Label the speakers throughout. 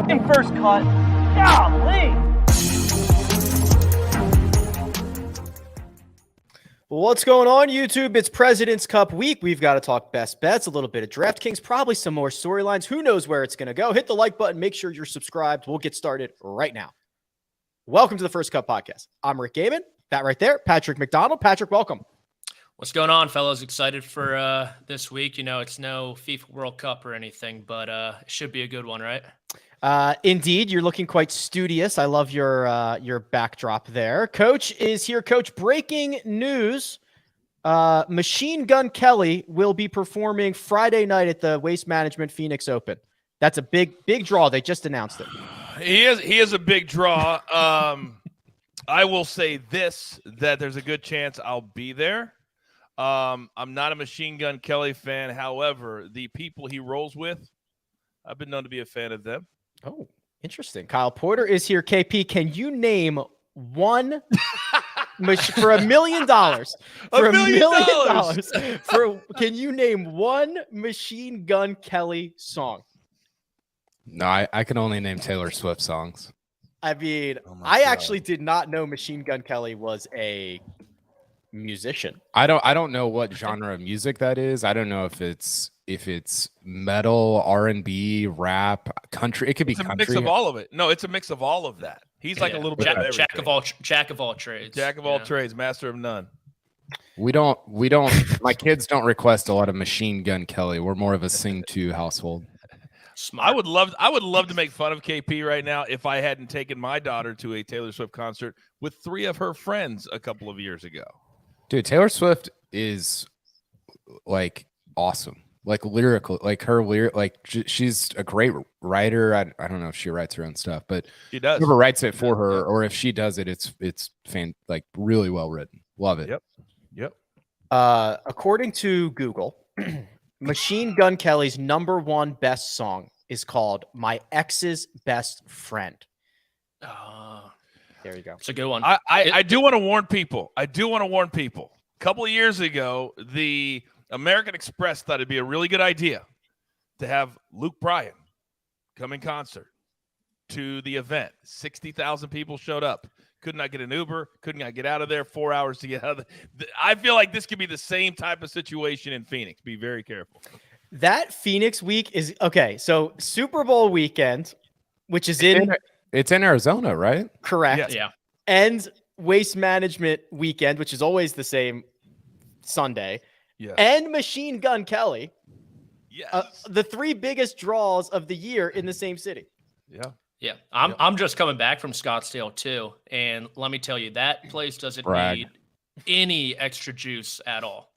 Speaker 1: taking first cut. Golly.
Speaker 2: What's going on, YouTube? It's President's Cup week. We've got to talk best bets, a little bit of DraftKings, probably some more storylines. Who knows where it's going to go? Hit the like button. Make sure you're subscribed. We'll get started right now. Welcome to the First Cup Podcast. I'm Rick Gehman. That right there, Patrick McDonald. Patrick, welcome.
Speaker 3: What's going on, fellas? Excited for this week. You know, it's no FIFA World Cup or anything, but it should be a good one, right?
Speaker 2: Indeed, you're looking quite studious. I love your backdrop there. Coach is here. Coach, breaking news. Machine Gun Kelly will be performing Friday night at the Waste Management Phoenix Open. That's a big draw. They just announced it.
Speaker 4: He is a big draw. I will say this, that there's a good chance I'll be there. I'm not a Machine Gun Kelly fan. However, the people he rolls with, I've been known to be a fan of them.
Speaker 2: Oh, interesting. Kyle Porter is here. KP, can you name one for $1 million? For $1 million. Can you name one Machine Gun Kelly song?
Speaker 5: No, I can only name Taylor Swift songs.
Speaker 2: I mean, I actually did not know Machine Gun Kelly was a musician.
Speaker 5: I don't know what genre of music that is. I don't know if it's metal, R&B, rap, country. It could be country.
Speaker 4: It's a mix of all of it. No, it's a mix of all of that. He's like a little bit of everything.
Speaker 3: Jack of all trades.
Speaker 4: Jack of all trades, master of none.
Speaker 5: We don't my kids don't request a lot of Machine Gun Kelly. We're more of a sing to household.
Speaker 3: Smart.
Speaker 4: I would love to make fun of KP right now if I hadn't taken my daughter to a Taylor Swift concert with 3 of her friends a couple of years ago.
Speaker 5: Dude, Taylor Swift is like awesome. Like lyrical, like her lyric, like she's a great writer. I don't know if she writes her own stuff, but
Speaker 4: she does.
Speaker 5: Whoever writes it for her, or if she does it, it's like really well written. Love it.
Speaker 4: Yep.
Speaker 2: According to Google, Machine Gun Kelly's #1 best song is called "My Ex's Best Friend." There you go.
Speaker 3: It's a good one.
Speaker 4: I do want to warn people. A couple of years ago, the American Express thought it'd be a really good idea to have Luke Bryan come in concert to the event. 60,000 people showed up. Could not get an Uber. Could not get out of there. 4 hours to get out of there. I feel like this could be the same type of situation in Phoenix. Be very careful.
Speaker 2: That Phoenix week is okay. So Super Bowl weekend, which is
Speaker 5: it's in Arizona, right?
Speaker 2: Correct.
Speaker 4: Yes.
Speaker 3: Yeah.
Speaker 2: And Waste Management weekend, which is always the same Sunday.
Speaker 4: Yeah.
Speaker 2: And Machine Gun Kelly.
Speaker 4: Yes.
Speaker 2: The 3 biggest draws of the year in the same city.
Speaker 3: Yeah. I'm just coming back from Scottsdale too, and let me tell you, that place doesn't need any extra juice at all.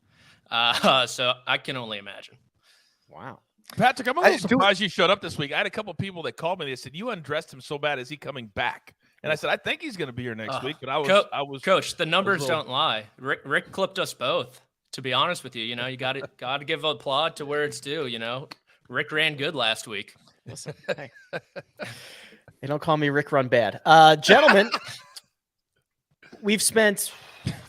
Speaker 3: So I can only imagine.
Speaker 2: Wow.
Speaker 4: Patrick, I'm a little surprised you showed up this week. I had a couple of people that called me. They said, you undressed him so bad. Is he coming back? And I said, I think he's going to be here next week. But I was
Speaker 3: Coach, the numbers don't lie. Rick clipped us both, to be honest with you. You know, you got to give applaud to where it's due. You know, Rick ran good last week.
Speaker 2: Listen, hey. They don't call me Rick Run Bad. Gentlemen, we've spent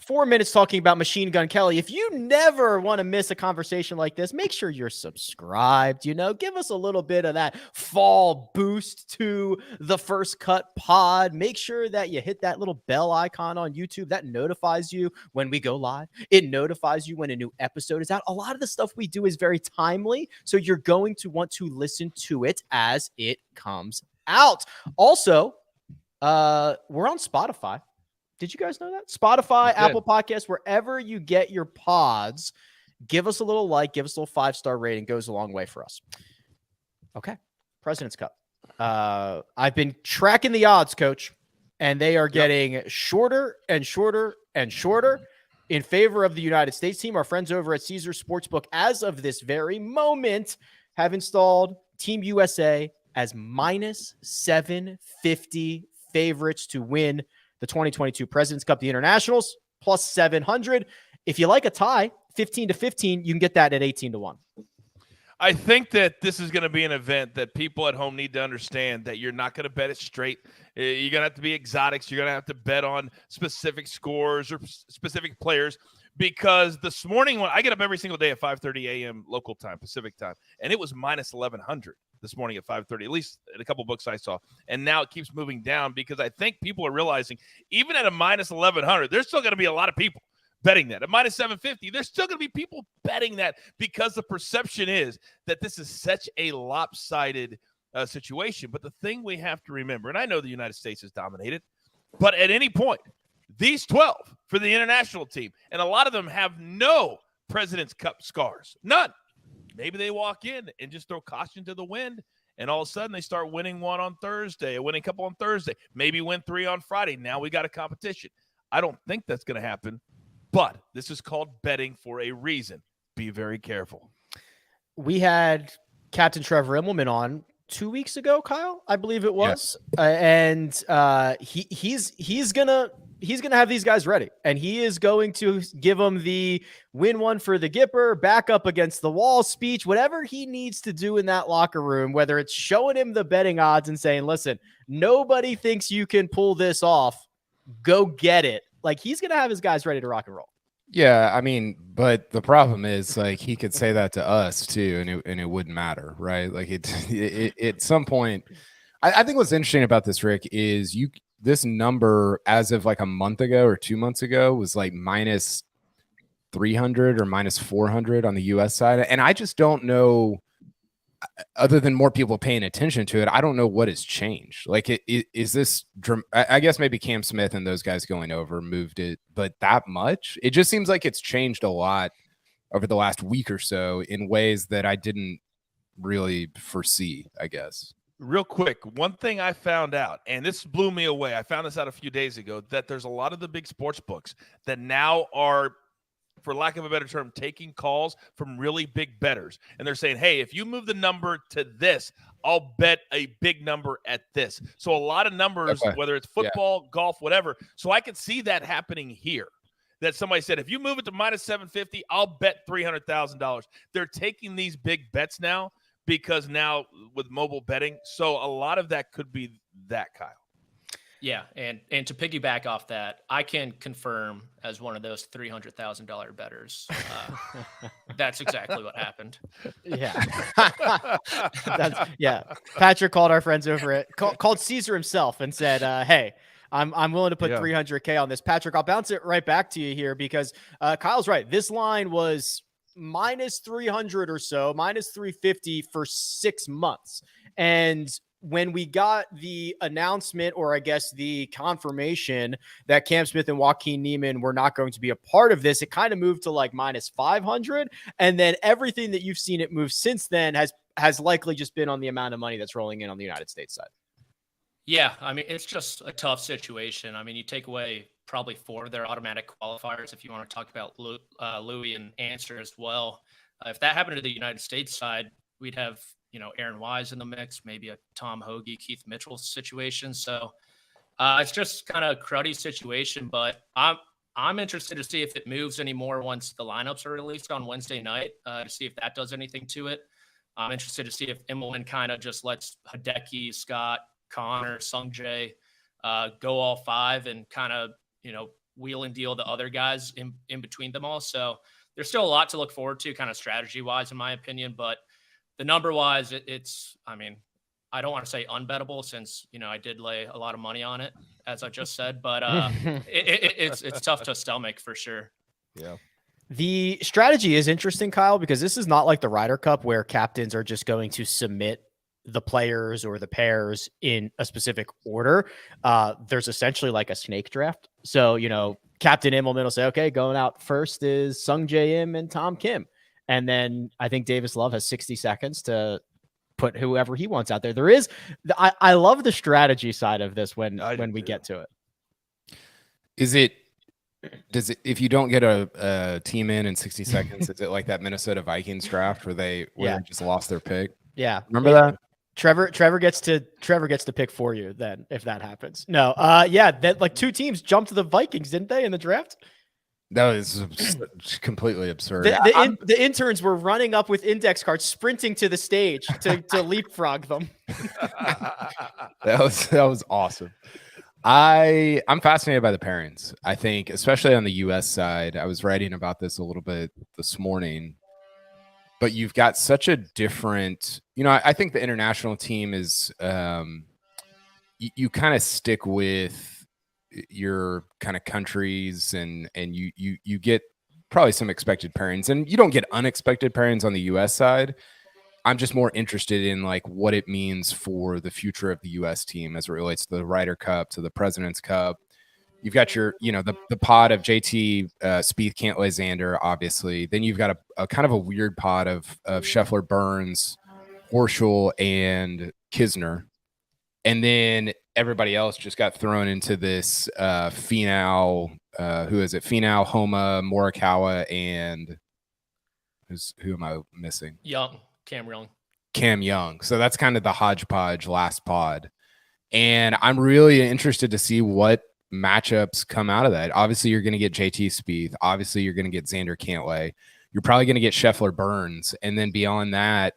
Speaker 2: 4 minutes talking about Machine Gun Kelly. If you never want to miss a conversation like this, make sure you're subscribed. You know, give us a little bit of that fall boost to the First Cut pod. Make sure that you hit that little bell icon on YouTube. That notifies you when we go live. It notifies you when a new episode is out. A lot of the stuff we do is very timely, so you're going to want to listen to it as it comes out. Also, we're on Spotify. Did you guys know that? Spotify, Apple Podcasts, wherever you get your pods, give us a little like, give us a little 5-star rating. Goes a long way for us. Okay. President's Cup. I've been tracking the odds, Coach, and they are getting shorter and shorter and shorter in favor of the United States team. Our friends over at Caesars Sportsbook, as of this very moment, have installed Team USA as -750 favorites to win the 2022 President's Cup, the Internationals, plus 700. If you like a tie, 15-15, you can get that at 18-1.
Speaker 4: I think that this is going to be an event that people at home need to understand that you're not going to bet it straight. You're going to have to be exotics. You're going to have to bet on specific scores or specific players because this morning when I get up every single day at 5:30 a.m. local time, Pacific time, and it was minus 1,100 this morning at 5:30, at least in a couple books I saw. And now it keeps moving down because I think people are realizing even at a minus 1,100, there's still going to be a lot of people betting that. At minus 750, there's still going to be people betting that because the perception is that this is such a lopsided situation. But the thing we have to remember, and I know the United States is dominated, but at any point, these 12 for the international team, and a lot of them have no President's Cup scars. None. Maybe they walk in and just throw caution to the wind, and all of a sudden they start winning one on Thursday, a winning couple on Thursday, maybe win 3 on Friday. Now we got a competition. I don't think that's going to happen, but this is called betting for a reason. Be very careful.
Speaker 2: We had Captain Trevor Immelman on 2 weeks ago, Kyle, I believe it was. Yes. He's gonna have these guys ready, and he is going to give them the win one for the Gipper, back up against the wall speech, whatever he needs to do in that locker room, whether it's showing him the betting odds and saying, listen, nobody thinks you can pull this off. Go get it. Like, he's going to have his guys ready to rock and roll.
Speaker 5: Yeah, I mean, but the problem is, like, he could say that to us too, and it wouldn't matter, right? Like, it at some point, I think what's interesting about this, Rick, is this number as of like a month ago or 2 months ago was like minus 300 or minus 400 on the U.S. side, and I just don't know. Other than more people paying attention to it, I don't know what has changed. Like, is this? I guess maybe Cam Smith and those guys going over moved it, but that much? It just seems like it's changed a lot over the last week or so in ways that I didn't really foresee, I guess.
Speaker 4: Real quick, one thing I found out, and this blew me away. I found this out a few days ago, that there's a lot of the big sports books that now are, for lack of a better term, taking calls from really big bettors. And they're saying, hey, if you move the number to this, I'll bet a big number at this. So a lot of numbers, whether it's football, golf, whatever. So I could see that happening here. That somebody said, if you move it to minus 750, I'll bet $300,000. They're taking these big bets now because now with mobile betting. So a lot of that could be that, Kyle.
Speaker 3: Yeah, and to piggyback off that, I can confirm as one of those $300,000 bettors, that's exactly what happened.
Speaker 2: Yeah, Patrick called our friends over at called Caesar himself and said, "Hey, I'm willing to put $300K on this." Patrick, I'll bounce it right back to you here because Kyle's right. This line was minus 300 or so, minus 350 for 6 months, and when we got the announcement, or I guess the confirmation that Cam Smith and Joaquin Neiman were not going to be a part of this, it kind of moved to like minus 500. And then everything that you've seen it move since then has likely just been on the amount of money that's rolling in on the United States side.
Speaker 3: Yeah, I mean, it's just a tough situation. I mean, you take away probably 4 of their automatic qualifiers if you want to talk about Louis and Answer as well. If that happened to the United States side, we'd have Aaron Wise in the mix, maybe a Tom Hoagie, Keith Mitchell situation. So it's just kind of a cruddy situation, but I'm interested to see if it moves anymore once the lineups are released on Wednesday night, to see if that does anything to it. I'm interested to see if Immelman kind of just lets Hideki, Scott, Connor, Sungjae go all 5 and kind of, wheel and deal the other guys in between them all. So there's still a lot to look forward to kind of strategy wise, in my opinion, but the number wise, it's, I mean, I don't want to say unbettable since, I did lay a lot of money on it, as I just said, but it's tough to stomach for sure.
Speaker 5: Yeah.
Speaker 2: The strategy is interesting, Kyle, because this is not like the Ryder Cup where captains are just going to submit the players or the pairs in a specific order. There's essentially like a snake draft. So, Captain Immelman will say, okay, going out first is Sungjae Im and Tom Kim. And then I think Davis Love has 60 seconds to put whoever he wants out there. There is, I love the strategy side of this when we get to it.
Speaker 5: Does it, if you don't get a team in 60 seconds, is it like that Minnesota Vikings draft where they just lost their pick?
Speaker 2: Yeah.
Speaker 5: Remember that?
Speaker 2: Trevor gets to pick for you then if that happens. No. That like 2 teams jumped to the Vikings, didn't they, in the draft?
Speaker 5: That was completely absurd.
Speaker 2: The interns were running up with index cards, sprinting to the stage to leapfrog them.
Speaker 5: That was awesome. I'm fascinated by the pairings. I think, especially on the U.S. side, I was writing about this a little bit this morning. But you've got such a different, I think the international team is, you kind of stick with your kind of countries, and you get probably some expected pairings, and you don't get unexpected pairings on the U.S. side. I'm just more interested in like what it means for the future of the U.S. team as it relates to the Ryder Cup, to the President's Cup. You've got your, the pod of JT, Spieth, Cantlay, Xander, obviously. Then you've got a kind of a weird pod of Scheffler, Burns, Horschel, and Kisner. And then everybody else just got thrown into this Finau, who is it? Finau, Homa, Morikawa, and who am I missing? Cam Young. So that's kind of the hodgepodge last pod. And I'm really interested to see what matchups come out of that. Obviously, you're going to get JT Spieth. Obviously, you're going to get Xander Cantlay. You're probably going to get Scheffler Burns. And then beyond that,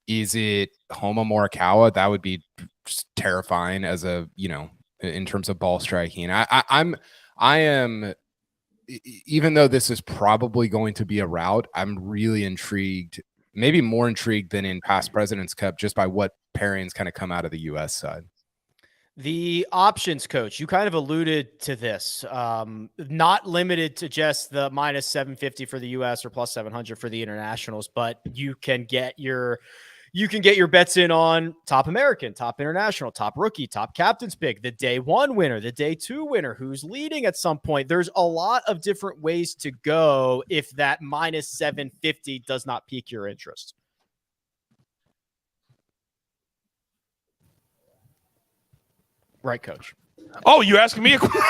Speaker 5: is it Homa Morikawa? That would be just terrifying as a, in terms of ball striking. I am, even though this is probably going to be a rout, I'm really intrigued, maybe more intrigued than in past President's Cup, just by what pairings kind of come out of the U.S. side.
Speaker 2: The options, coach, you kind of alluded to this, not limited to just the minus 750 for the U.S. or plus 700 for the internationals, but you can get your bets in on top American, top international, top rookie, top captain's pick, the day one winner, the day two winner, who's leading at some point. There's a lot of different ways to go if that minus 750 does not pique your interest. Right, coach.
Speaker 4: Oh, you asking me a question?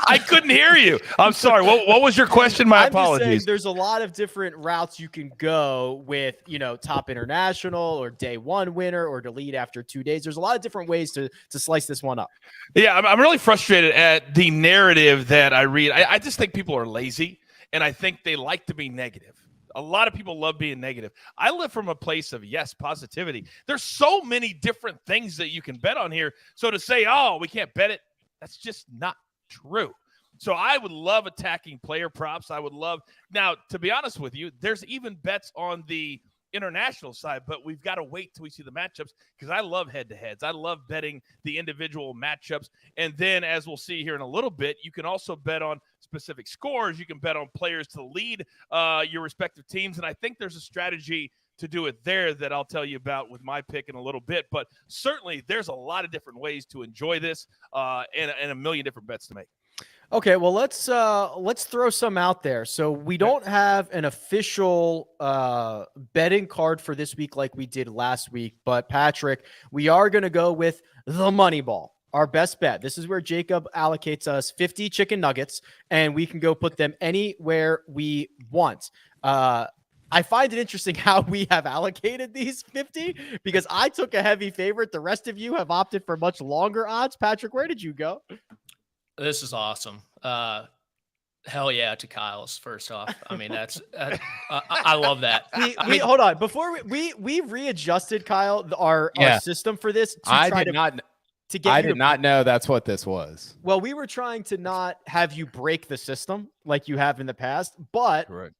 Speaker 4: I couldn't hear you. I'm sorry. What was your question? My apologies.
Speaker 2: Just saying, there's a lot of different routes you can go with, top international or day one winner or to lead after 2 days. There's a lot of different ways to slice this one up.
Speaker 4: Yeah, I'm really frustrated at the narrative that I read. I just think people are lazy, and I think they like to be negative. A lot of people love being negative. I live from a place of, yes, positivity. There's so many different things that you can bet on here. So to say, oh, we can't bet it, that's just not true. So I would love attacking player props. I would love – now, to be honest with you, there's even bets on the international side, but we've got to wait till we see the matchups because I love head-to-heads. I love betting the individual matchups. And then, as we'll see here in a little bit, you can also bet on specific scores. You can bet on players to lead your respective teams. And I think there's a strategy to do it there that I'll tell you about with my pick in a little bit. But certainly there's a lot of different ways to enjoy this and a million different bets to make.
Speaker 2: Okay, well, let's throw some out there. So we don't have an official betting card for this week like we did last week. But, Patrick, we are going to go with the money ball. Our best bet. This is where Jacob allocates us 50 chicken nuggets, and we can go put them anywhere we want. I find it interesting how we have allocated these 50 because I took a heavy favorite. The rest of you have opted for much longer odds. Patrick, where did you go?
Speaker 3: This is awesome. Hell yeah to Kyle's, first off. I mean, that's I love that.
Speaker 2: Hold on. Before we readjusted, Kyle, our system for this.
Speaker 5: I did not know that's what this was.
Speaker 2: Well, we were trying to not have you break the system like you have in the past, but
Speaker 5: Correct.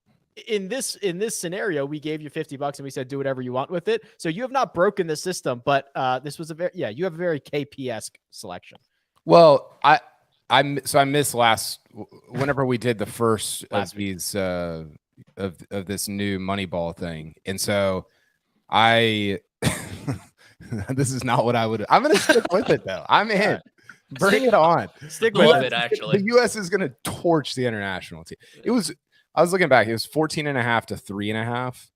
Speaker 2: in this scenario, we gave you $50 and we said, do whatever you want with it. So you have not broken the system, but this was you have a very KP-esque selection.
Speaker 5: Well, I missed whenever we did the first of these of this new Moneyball thing, and so this is not what I would. I'm going to stick with it though. I'm in. Bring it on.
Speaker 3: Stick with it. Actually,
Speaker 5: the U.S. is going to torch the international team. I was looking back. It was 14.5 to 3.5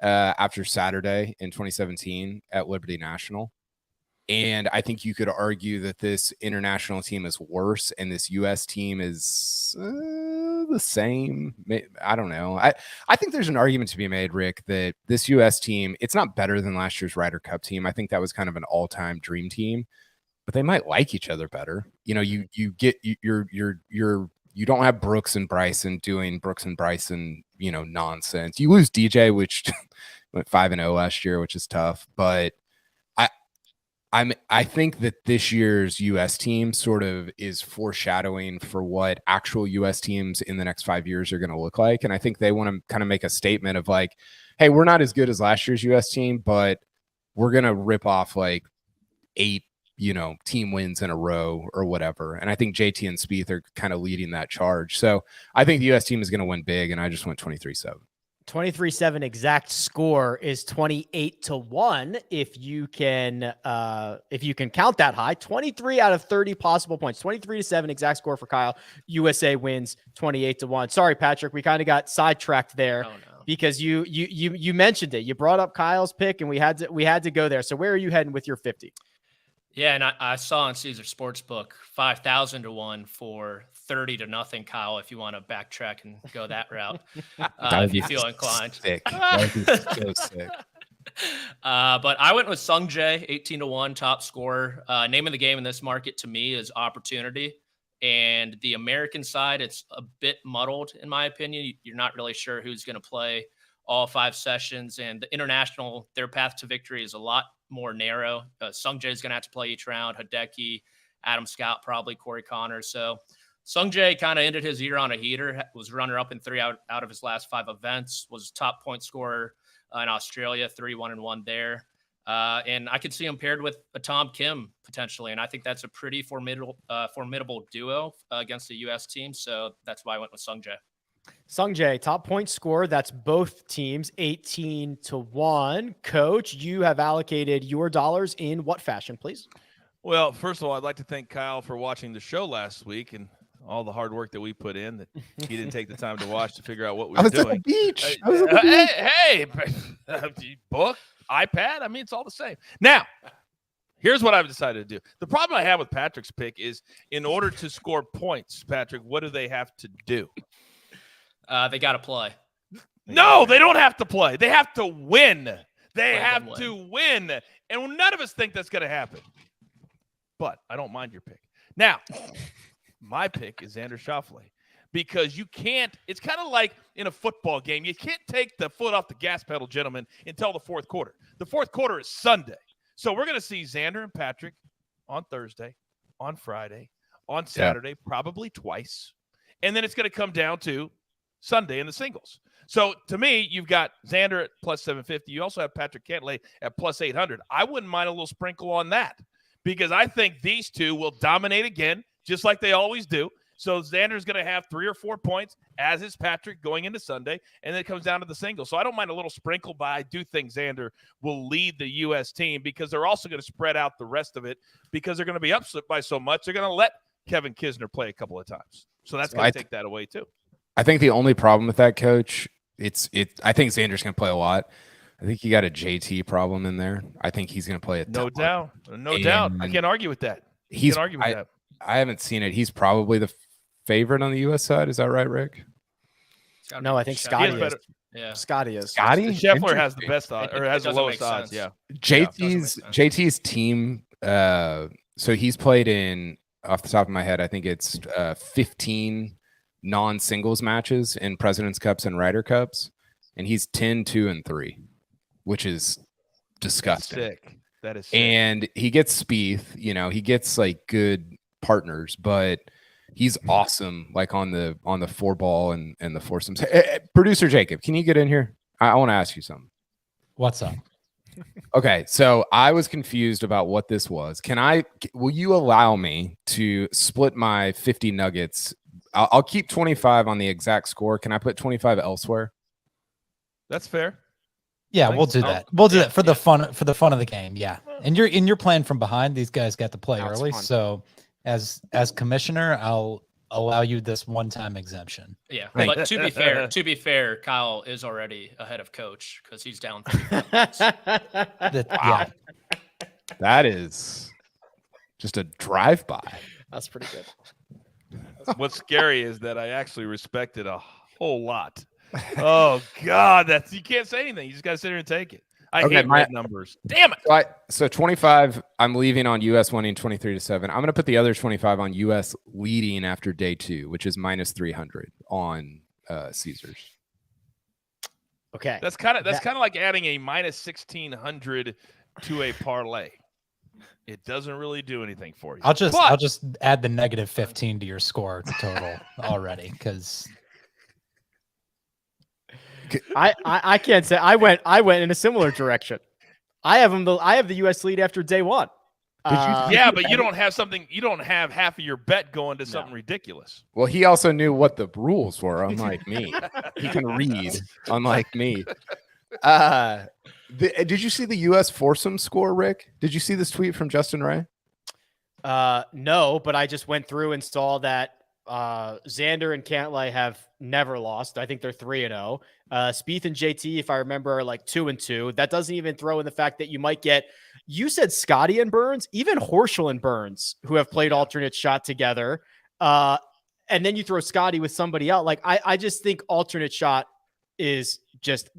Speaker 5: after Saturday in 2017 at Liberty National. And I think you could argue that this international team is worse and this U.S. team is the same. I don't know. I think there's an argument to be made, Rick, that this U.S. team, it's not better than last year's Ryder Cup team. I think that was kind of an all-time dream team, but they might like each other better. You don't have Brooks and Bryson doing Brooks and Bryson, nonsense. You lose DJ, which went 5-0 last year, which is tough, but I think that this year's U.S. team sort of is foreshadowing for what actual U.S. teams in the next 5 years are going to look like. And I think they want to kind of make a statement of like, hey, we're not as good as last year's U.S. team, but we're going to rip off like 8, team wins in a row or whatever. And I think JT and Spieth are kind of leading that charge. So I think the U.S. team is going to win big, and I just went 23-7.
Speaker 2: 23-7 exact score is 28-1 if you can count that high. 23 out of 30 possible points. 23-7 exact score for Kyle. USA wins 28-1. Sorry, Patrick, we kind of got sidetracked there.
Speaker 3: Oh, no.
Speaker 2: Because you mentioned it. You brought up Kyle's pick, and we had to go there. So where are you heading with your 50?
Speaker 3: Yeah, and I saw on Caesar Sportsbook 5,000-1 for 30-0, Kyle, if you want to backtrack and go that route, if you feel inclined.
Speaker 5: Sick. That would be so sick.
Speaker 3: But I went with Sung Jae, 18-1, top scorer. Name of the game in this market to me is opportunity. And the American side, it's a bit muddled, in my opinion. You're not really sure who's going to play all 5 sessions. And the international, their path to victory is a lot more narrow. Sung Jae is going to have to play each round. Hideki, Adam Scott, probably Corey Connors. So Sung Jae kind of ended his year on a heater, was runner-up in 3 out of his last 5 events, was top point scorer in Australia, 3-1-1 there. And I could see him paired with a Tom Kim potentially. And I think that's a pretty formidable duo against the U.S. team. So that's why I went with Sung Jae.
Speaker 2: Sung Jae, top point score. That's both teams, 18-1. Coach, you have allocated your dollars in what fashion, please?
Speaker 4: Well, first of all, I'd like to thank Kyle for watching the show last week and all the hard work that we put in that he didn't take the time to watch to figure out what we were doing.
Speaker 5: At the beach.
Speaker 4: Hey, book, iPad. I mean, it's all the same. Now, here's what I've decided to do. The problem I have with Patrick's pick is in order to score points, Patrick, what do they have to do?
Speaker 3: They got to play.
Speaker 4: No, they don't have to play. They have to win. They have to win. And none of us think that's going to happen. But I don't mind your pick. Now, my pick is Xander Schauffele because you can't – it's kind of like in a football game. You can't take the foot off the gas pedal, gentlemen, until the fourth quarter. The fourth quarter is Sunday. So we're going to see Xander and Patrick on Thursday, on Friday, on Saturday, probably twice. And then it's going to come down to Sunday in the singles. So to me, you've got Xander at plus 750. You also have Patrick Cantlay at plus 800. I wouldn't mind a little sprinkle on that because I think these two will dominate again, just like they always do. So Xander's going to have 3 or 4 points, as is Patrick going into Sunday, and then it comes down to the single. So I don't mind a little sprinkle, but I do think Xander will lead the U.S. team because they're also going to spread out the rest of it because they're going to be upset by so much. They're going to let Kevin Kisner play a couple of times. So that's going to take that away too.
Speaker 5: I think the only problem with that, Coach, I think Xander's going to play a lot. I think you got a JT problem in there. I think he's going to play a ton.
Speaker 4: No doubt. I can't argue with that. I
Speaker 5: haven't seen it. He's probably the favorite on the U.S. side. Is that right, Rick?
Speaker 2: No, I think Scotty is. Yeah, Scotty is.
Speaker 5: Scotty?
Speaker 4: Scheffler has the best odds, or has the lowest odds. Yeah.
Speaker 5: JT's team. So he's played in, off the top of my head, I think it's 15 non-singles matches in President's Cups and Ryder Cups, and he's 10-2-3, which is disgusting.
Speaker 4: That is sick.
Speaker 5: And he gets Spieth, he gets like good partners, but he's awesome like on the 4-ball and the foursomes. Hey, producer Jacob, can you get in here? I want to ask you something.
Speaker 6: What's up?
Speaker 5: Okay, so I was confused about what this was. Will you allow me to split my 50 nuggets? I'll keep 25 on the exact score. Can I put 25 elsewhere?
Speaker 4: That's fair.
Speaker 6: Yeah, we'll do that. We'll do that for the fun of the game. Yeah, and you're playing from behind. These guys got to play early, so as commissioner, I'll allow you this one-time exemption.
Speaker 3: Yeah, but to be fair, Kyle is already ahead of Coach because he's down 35 points.
Speaker 6: Yeah,
Speaker 5: that is just a drive-by.
Speaker 2: That's pretty good.
Speaker 4: What's scary is that I actually respect it a whole lot. Oh God, you can't say anything. You just gotta sit here and take it. I hate red numbers. Damn it.
Speaker 5: So 25, I'm leaving on US winning 23-7. I'm gonna put the other 25 on US leading after day 2, which is minus 300 on Caesars.
Speaker 2: Okay.
Speaker 4: That's kind of like adding a minus 1600 to a parlay. It doesn't really do anything for you.
Speaker 6: I'll just add the negative 15 to your score total already, because
Speaker 2: I can't say I went in a similar direction. I have the U.S. lead after day one.
Speaker 4: Yeah, but you don't have something. You don't have half of your bet going to something ridiculous.
Speaker 5: Well, he also knew what the rules were, unlike me. He can read, unlike me. Did you see the U.S. foursome score, Rick? Did you see this tweet from Justin Ray?
Speaker 2: No, but I just went through and saw that Xander and Cantlay have never lost. I think they're 3-0. Spieth and JT, if I remember, are like 2-2. That doesn't even throw in the fact that you might get. You said Scotty and Burns, even Horschel and Burns, who have played alternate shot together. And then you throw Scotty with somebody else. Like I just think alternate shot is just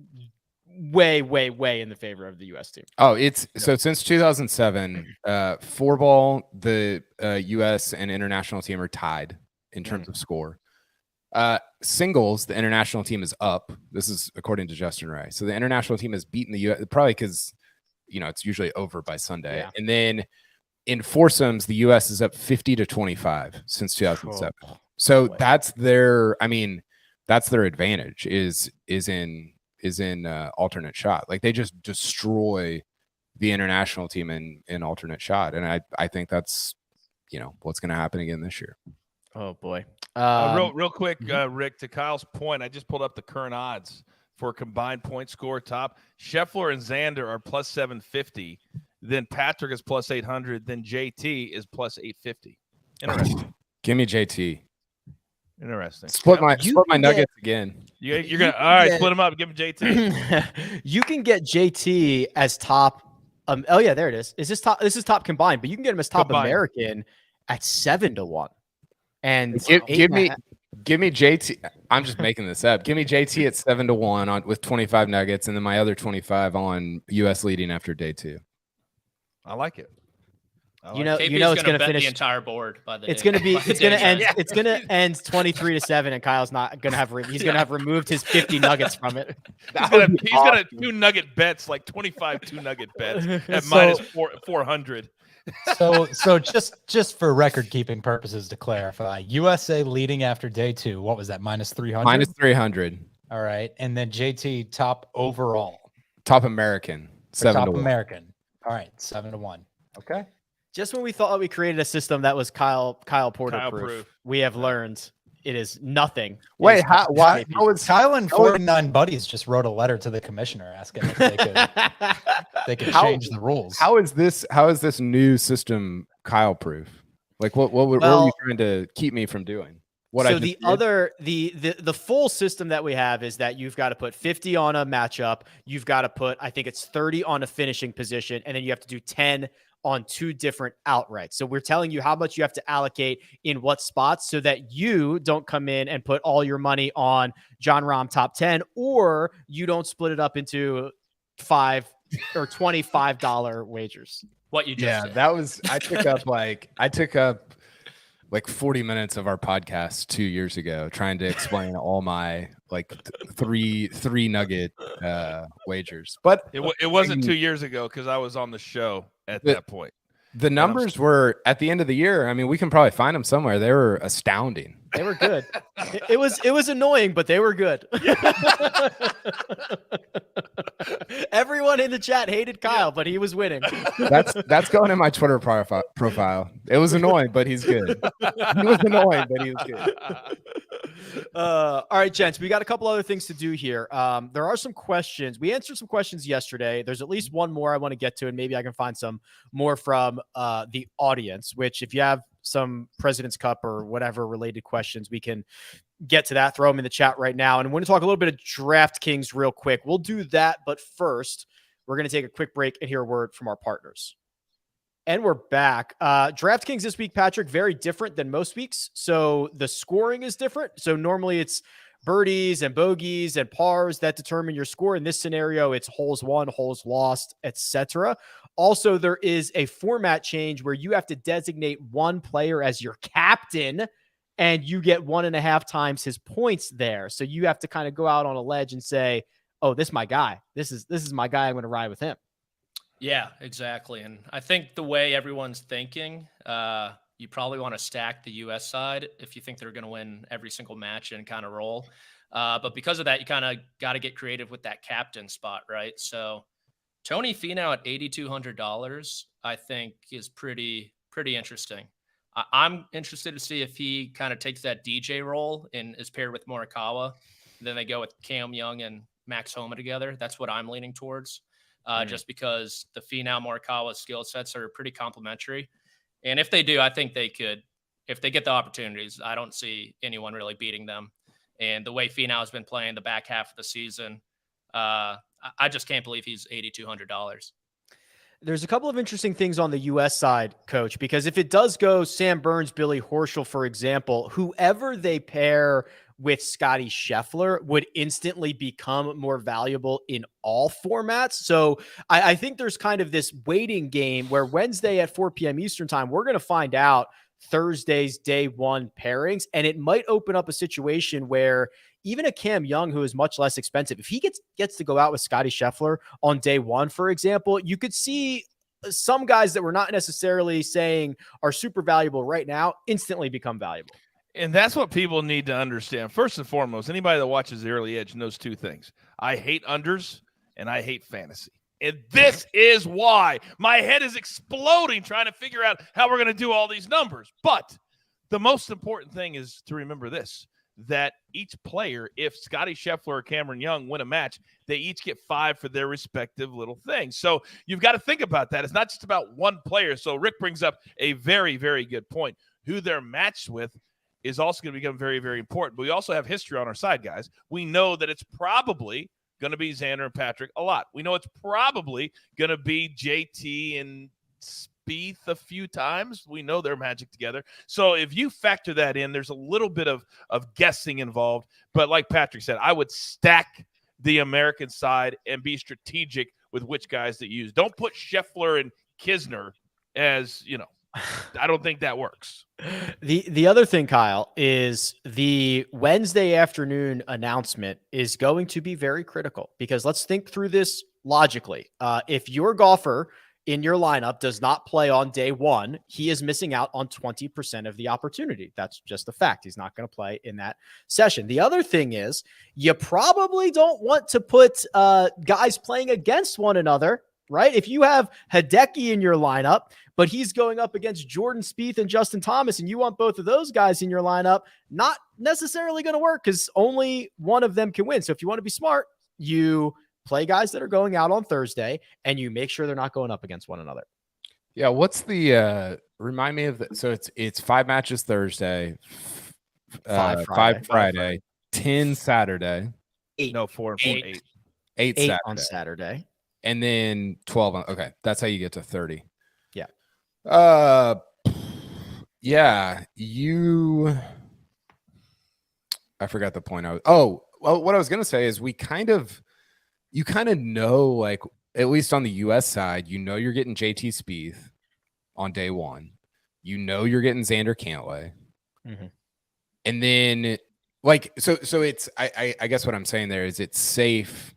Speaker 2: way in the favor of the U.S. team.
Speaker 5: Oh, it's so since 2007, four ball, the U.S. and international team are tied in terms of score. Singles, the international team is up. This is according to Justin Ray. So the international team has beaten the U.S. probably because it's usually over by Sunday. Yeah. And then in foursomes, the U.S. is up 50-25 since 2007. Oh, so that's their advantage is in alternate shot. Like they just destroy the international team in alternate shot. And I think that's, what's going to happen again this year.
Speaker 2: Oh boy.
Speaker 4: Real quick, Rick, to Kyle's point, I just pulled up the current odds for combined point score top. Scheffler and Xander are plus 750. Then Patrick is plus 800. Then JT is plus 850. Interesting.
Speaker 5: Give me JT.
Speaker 4: Interesting.
Speaker 5: Split my nuggets again.
Speaker 4: You're gonna split them up. Give him JT.
Speaker 2: You can get JT as top. Oh yeah, there it is. Is this top? This is top combined, but you can get him as top combined American at 7-1. And
Speaker 5: give me JT. I'm just making this up. Give me JT at 7-1 with 25 nuggets, and then my other 25 on US leading after day 2.
Speaker 4: I like it.
Speaker 2: It's going to finish
Speaker 3: the entire board by the.
Speaker 2: It's going to be. It's going to end. It's going to end 23-7, and Kyle's not going to have. He's going to have removed his 50 nuggets from it.
Speaker 4: He's going to 2 nugget bets, like 25 2 nugget bets at minus 400.
Speaker 6: So just for record keeping purposes to clarify, USA leading after day 2. What was that? Minus 300.
Speaker 5: Minus 300.
Speaker 6: All right, and then JT top overall.
Speaker 5: Top American. 7-1.
Speaker 6: Top American. All right, 7-1. Okay.
Speaker 2: Just when we thought we created a system that was Kyle Porter proof, we have learned it is nothing.
Speaker 5: Wait, how was
Speaker 6: Kyle and 49 buddies just wrote a letter to the commissioner asking if they could change the rules?
Speaker 5: How is this new system Kyle proof? Like what were you trying to keep me from doing?
Speaker 2: The full system that we have is that you've got to put 50 on a matchup, you've got to put, I think it's 30 on a finishing position, and then you have to do 10 on 2 different outrights. So we're telling you how much you have to allocate in what spots so that you don't come in and put all your money on Jon Rahm top 10, or you don't split it up into $5 or $25 wagers.
Speaker 3: What you just said.
Speaker 5: That was, I took up like 40 minutes of our podcast 2 years ago trying to explain all my like three nugget wagers. But
Speaker 4: it wasn't 2 years ago because I was on the show at that point.
Speaker 5: The numbers were at the end of the year. I mean, we can probably find them somewhere. They were astounding.
Speaker 2: They were good. It was annoying, but they were good. Everyone in the chat hated Kyle, but he was winning.
Speaker 5: That's going in my Twitter profile. It was annoying, but he's good. He was annoying, but he was good.
Speaker 2: All right, gents, we got a couple other things to do here. There are some questions. We answered some questions yesterday. There's at least one more I want to get to, and maybe I can find some more from the audience, which if you have some President's Cup or whatever related questions, we can get to that. Throw them in the chat right now. And we're going to talk a little bit of DraftKings real quick. We'll do that. But first, we're going to take a quick break and hear a word from our partners. And we're back. DraftKings this week, Patrick, very different than most weeks. So the scoring is different. So normally it's birdies and bogeys and pars that determine your score. In this scenario, it's holes won, holes lost, etc. Also, there is a format change where you have to designate one player as your captain, and you get 1.5 times his points there. So you have to kind of go out on a ledge and say, "Oh, this is my guy. This is my guy. I'm going to ride with him."
Speaker 3: Yeah, exactly. And I think the way everyone's thinking, you probably want to stack the U.S. side if you think they're going to win every single match and kind of roll. But because of that, you kind of got to get creative with that captain spot, right? So Tony Finau at $8,200, I think, is pretty interesting. I'm interested to see if he kind of takes that DJ role and is paired with Morikawa. Then they go with Cam Young and Max Homa together. That's what I'm leaning towards, just because the Finau Morikawa skill sets are pretty complementary. And if they do, I think they could, if they get the opportunities, I don't see anyone really beating them. And the way Finau has been playing the back half of the season, I just can't believe he's $8,200.
Speaker 2: There's a couple of interesting things on the U.S. side, Coach, because if it does go Sam Burns, Billy Horschel, for example, whoever they pair with Scotty Scheffler would instantly become more valuable in all formats. So I think there's kind of this waiting game where Wednesday at 4 p.m. Eastern time, we're going to find out Thursday's day one pairings, and it might open up a situation where even a Cam Young, who is much less expensive, if he gets to go out with Scotty Scheffler on day one, for example, you could see some guys that we're not necessarily saying are super valuable right now instantly become valuable.
Speaker 4: And that's what people need to understand. First and foremost, anybody that watches the early edge knows two things. I hate unders and I hate fantasy. And this is why my head is exploding trying to figure out how we're going to do all these numbers. But the most important thing is to remember this, that each player, if Scotty Scheffler or Cameron Young win a match, they each get 5 for their respective little things. So you've got to think about that. It's not just about one player. So Rick brings up a very, very good point. Who they're matched with is also going to become very, very important. But we also have history on our side, guys. We know that it's probably going to be Xander and Patrick a lot. We know it's probably going to be JT and Spieth a few times. We know they're magic together. So if you factor that in, there's a little bit of guessing involved. But like Patrick said, I would stack the American side and be strategic with which guys that use. Don't put Scheffler and Kisner as, I don't think that works.
Speaker 2: The other thing, Kyle, is the Wednesday afternoon announcement is going to be very critical, because let's think through this logically. If your golfer in your lineup does not play on day one, he is missing out on 20% of the opportunity. That's just a fact. He's not going to play in that session. The other thing is you probably don't want to put guys playing against one another, right? If you have Hideki in your lineup, but he's going up against Jordan Spieth and Justin Thomas, and you want both of those guys in your lineup, not necessarily going to work because only one of them can win. So if you want to be smart, you play guys that are going out on Thursday and you make sure they're not going up against one another.
Speaker 5: Yeah. What's the, remind me of that. So it's 5 matches Thursday, 5 Friday, 10 Saturday.
Speaker 2: 8.
Speaker 4: No, 4 and 4, 8.
Speaker 5: 8
Speaker 2: 8
Speaker 5: Saturday.
Speaker 2: on Saturday.
Speaker 5: And then 12 on, okay. That's how you get to 30.
Speaker 2: Yeah.
Speaker 5: Yeah, I forgot the point. What I was going to say is you kind of know, like, at least on the US side, you're getting JT Spieth on day one, you're getting Xander Cantlay.
Speaker 2: Mm-hmm.
Speaker 5: And then like, so it's, I guess what I'm saying there is it's safe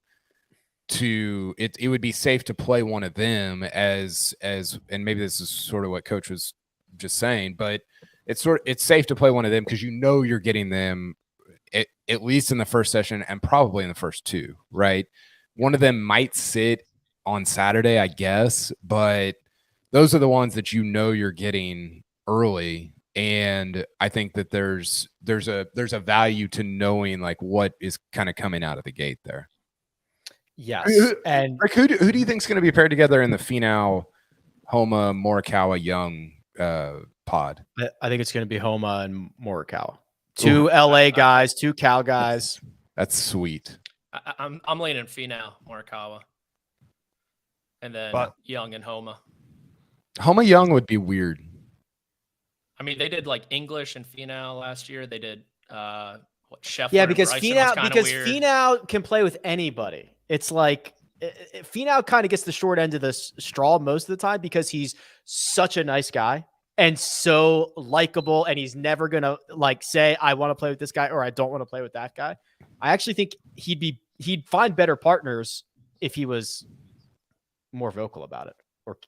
Speaker 5: to it would be safe to play one of them as and maybe this is sort of what Coach was just saying, but it's safe to play one of them because you're getting them at least in the first session and probably in the first 2, right? One of them might sit on Saturday, I guess, but those are the ones that you're getting early. And I think that there's a value to knowing like what is kind of coming out of the gate there.
Speaker 2: Yes. And
Speaker 5: Rick, who do you think is going to be paired together in the Finau, Homa, Morikawa, Young pod?
Speaker 2: I think it's going to be Homa and Morikawa. 2 LA guys, 2 Cal guys.
Speaker 5: That's sweet.
Speaker 3: I'm leaning Finau, Morikawa, and then Young and Homa.
Speaker 5: Homa Young would be weird.
Speaker 3: I mean, they did like English and Finau last year. They did Scheffler.
Speaker 2: Yeah, because
Speaker 3: Finau
Speaker 2: Finau can play with anybody. It's like Finau kind of gets the short end of the straw most of the time because he's such a nice guy and so likable, and he's never gonna like say I want to play with this guy or I don't want to play with that guy. I actually think he'd find better partners if he was more vocal about it or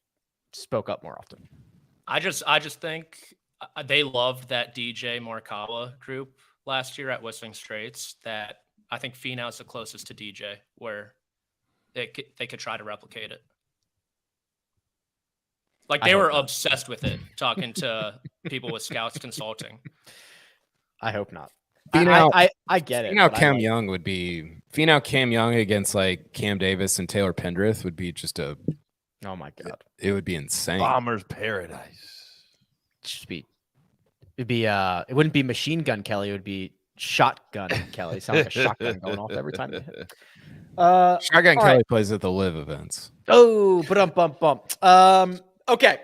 Speaker 2: spoke up more often.
Speaker 3: I just think they loved that DJ Morikawa group last year at Whistling Straits. That I think Finau's the closest to DJ where they could try to replicate it. Like they were obsessed with it, talking to people with Scouts Consulting.
Speaker 2: I hope not.
Speaker 5: Finau,
Speaker 2: I get it.
Speaker 5: Finau Cam Young would be Finau Cam Young against like Cam Davis and Taylor Pendrith would be just a.
Speaker 2: Oh my god,
Speaker 5: it would be insane.
Speaker 4: Bomber's paradise.
Speaker 2: It'd be it wouldn't be Machine Gun Kelly. It would be Shotgun Kelly. It sounds like a shotgun going off every time you hit.
Speaker 5: Shotgun Kelly plays at the live events.
Speaker 2: Oh, bump. Okay,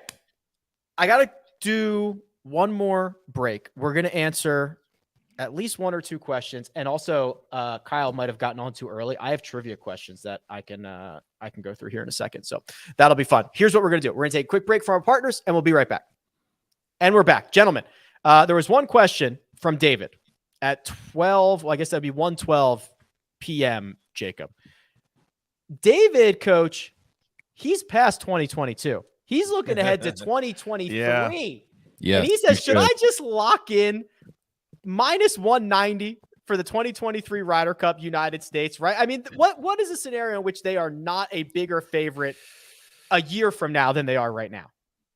Speaker 2: I gotta do one more break. We're gonna answer at least one or two questions, and also Kyle might have gotten on too early. I have trivia questions that I can go through here in a second, so that'll be fun. Here's what we're gonna do: we're gonna take a quick break for our partners, and we'll be right back. And we're back, gentlemen. There was one question from David at 12. Well, I guess that'd be 1:12 p.m. Jacob. David, coach, he's past 2022. He's looking ahead to 2023.
Speaker 5: Yeah.
Speaker 2: And he says, should I just lock in minus 190 for the 2023 Ryder Cup United States, right? I mean, what is a scenario in which they are not a bigger favorite a year from now than they are right now?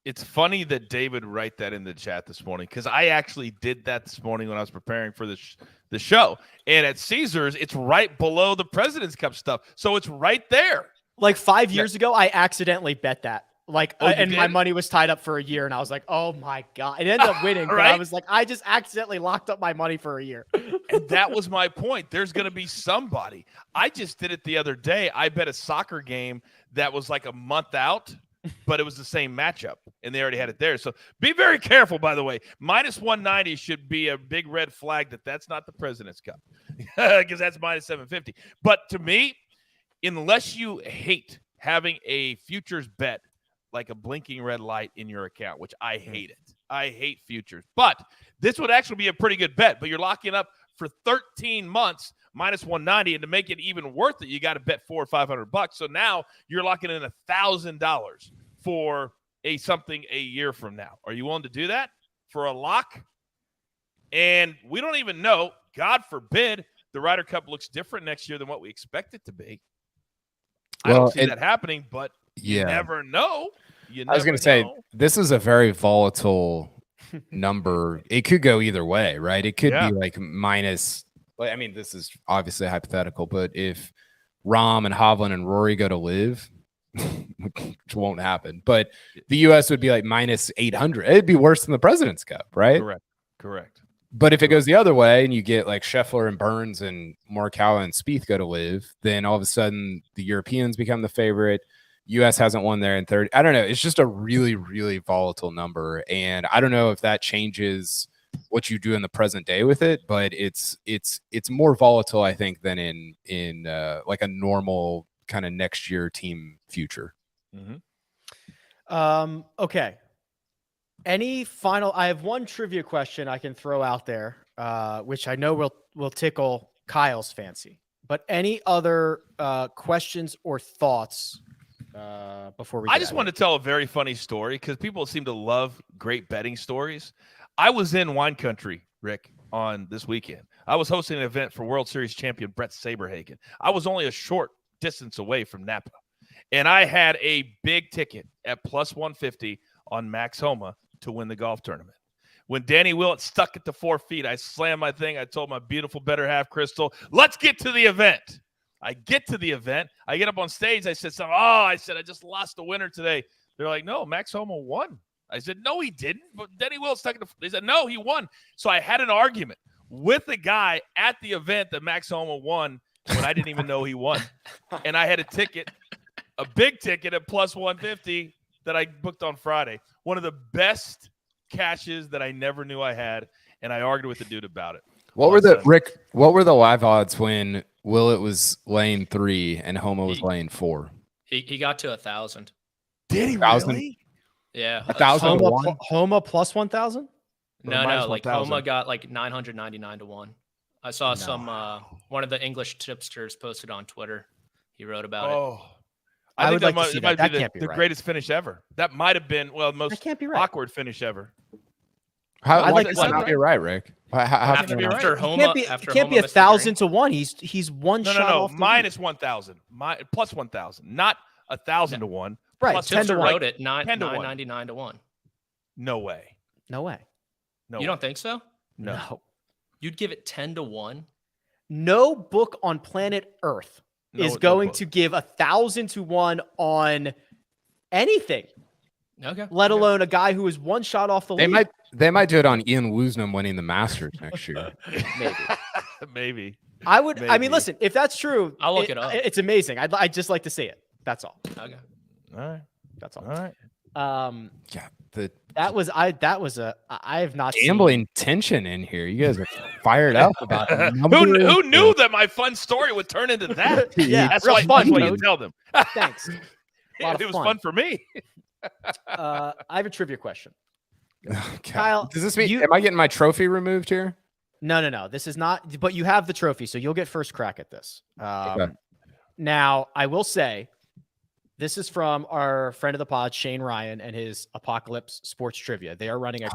Speaker 4: It's funny that David write that in the chat this morning because I actually did that this morning when I was preparing for the show. And at Caesars, it's right below the President's Cup stuff. So it's right there.
Speaker 2: Like 5 years ago, I accidentally bet that. And
Speaker 4: did?
Speaker 2: my money was tied up for a year, and I was like, "Oh my god!" It ended up winning, but I was like, "I just accidentally locked up my money for a year."
Speaker 4: And that was my point. There's going to be somebody. I just did it the other day. I bet a soccer game that was like a month out, but it was the same matchup, and they already had it there. So be very careful. By the way, minus 190 should be a big red flag that's not the President's Cup because that's minus 750. But to me, unless you hate having a futures bet like a blinking red light in your account, which I hate it. I hate futures. But this would actually be a pretty good bet. But you're locking up for 13 months minus 190, and to make it even worth it, you got to bet $400 or $500. So now you're locking in $1,000 for something a year from now. Are you willing to do that for a lock? And we don't even know. God forbid the Ryder Cup looks different next year than what we expect it to be. I don't see that happening, but you never know.
Speaker 5: I was going to say, this is a very volatile number. It could go either way, right? It could be like minus. I mean, this is obviously hypothetical, but if Rahm and Hovland and Rory go to live, which won't happen, but the U.S. would be like minus 800. It'd be worse than the President's Cup, right?
Speaker 4: Correct.
Speaker 5: But if it goes the other way and you get like Scheffler and Burns and Morikawa and Spieth go to live, then all of a sudden the Europeans become the favorite. U.S. hasn't won there in 30. I don't know. It's just a really, really volatile number. And I don't know if that changes what you do in the present day with it, but it's more volatile, I think, than in like a normal kind of next year team future.
Speaker 2: Mm-hmm. Okay. Any final? I have one trivia question I can throw out there, which I know will tickle Kyle's fancy. But any other questions or thoughts before we?
Speaker 4: I just want to tell a very funny story because people seem to love great betting stories. I was in wine country, Rick, on this weekend. I was hosting an event for World Series champion Brett Saberhagen. I was only a short distance away from Napa, and I had a big ticket at plus 150 on Max Homa to win the golf tournament. When Danny Willett stuck it to 4 feet, I slammed my thing. I told my beautiful better half, Crystal, let's get to the event. I get to the event. I get up on stage. I said, I just lost the winner today. They're like, no, Max Homa won. I said, no, he didn't. But Danny Willett stuck it to. They said, no, he won. So I had an argument with the guy at the event that Max Homa won when I didn't even know he won. And I had a ticket, a big ticket at plus 150 that I booked on Friday. One of the best cashes that I never knew I had, and I argued with the dude about it.
Speaker 5: What were the live odds when Willett was laying 3 and Homa was laying 4?
Speaker 3: He got to 1,000.
Speaker 4: Did he really?
Speaker 3: Yeah.
Speaker 5: 1,000
Speaker 2: Homa plus 1,000?
Speaker 3: No, like Homa got like 999 to 1. I saw some one of the English tipsters posted on Twitter. He wrote about it.
Speaker 2: I would
Speaker 4: think
Speaker 2: like to see
Speaker 4: might
Speaker 2: that.
Speaker 4: be
Speaker 2: That can't be
Speaker 4: the
Speaker 2: right.
Speaker 4: greatest finish ever. That might have been the
Speaker 2: That
Speaker 4: most
Speaker 2: can't be right.
Speaker 4: awkward finish ever.
Speaker 5: How
Speaker 2: I'd
Speaker 5: why
Speaker 2: like
Speaker 5: does
Speaker 2: to
Speaker 5: that
Speaker 2: see
Speaker 5: not
Speaker 2: that.
Speaker 5: be right, Rick? How
Speaker 4: Have
Speaker 5: can
Speaker 4: to be
Speaker 5: it not-
Speaker 4: right.
Speaker 3: After
Speaker 2: It
Speaker 3: Homa,
Speaker 2: can't be.
Speaker 3: after
Speaker 2: It can't be
Speaker 3: Homa missed the
Speaker 2: 1,000
Speaker 3: green.
Speaker 2: to 1. He's one shot
Speaker 4: No.
Speaker 2: off the
Speaker 4: Mine
Speaker 2: lead.
Speaker 4: is 1,000. Plus 1,000, not 1,000 to 1.
Speaker 2: Right,
Speaker 4: Plus
Speaker 2: 10 to 1.
Speaker 3: wrote it
Speaker 4: 10 to 1.
Speaker 3: 999 to 1.
Speaker 4: No way.
Speaker 2: No way.
Speaker 4: No.
Speaker 3: You
Speaker 4: way.
Speaker 3: don't think so?
Speaker 2: No.
Speaker 3: You'd give it 10 to 1?
Speaker 2: No book on planet Earth is going to give 1,000 to 1 on anything,
Speaker 3: Okay.
Speaker 2: let alone a guy who is one shot off the lead.
Speaker 5: They might do it on Ian Woosnam winning the Masters next year.
Speaker 2: Maybe.
Speaker 4: Maybe.
Speaker 2: I would. I
Speaker 4: Maybe.
Speaker 2: mean, listen. If that's true,
Speaker 3: I'll look it up.
Speaker 2: It's amazing. I'd just like to see it. That's all.
Speaker 3: Okay.
Speaker 4: All right.
Speaker 2: That's all.
Speaker 4: All right.
Speaker 5: Yeah, the
Speaker 2: That was I have not
Speaker 5: gambling tension in here. You guys are fired up about
Speaker 4: Who knew that my fun story would turn into that?
Speaker 2: Seen, yeah,
Speaker 4: That's
Speaker 2: real
Speaker 4: why,
Speaker 2: fun.
Speaker 4: that's why you
Speaker 2: Coach.
Speaker 4: tell them.
Speaker 2: Thanks. A lot of
Speaker 4: It was
Speaker 2: fun.
Speaker 4: fun for me.
Speaker 2: I have a trivia question.
Speaker 5: God.
Speaker 2: Kyle,
Speaker 5: Does this mean
Speaker 2: you-
Speaker 5: am I getting my trophy removed here?
Speaker 2: No. This is not. But you have the trophy, so you'll get first crack at this.
Speaker 5: Okay.
Speaker 2: Now, I will say, this is from our friend of the pod, Shane Ryan, and his Apocalypse Sports Trivia. They are running a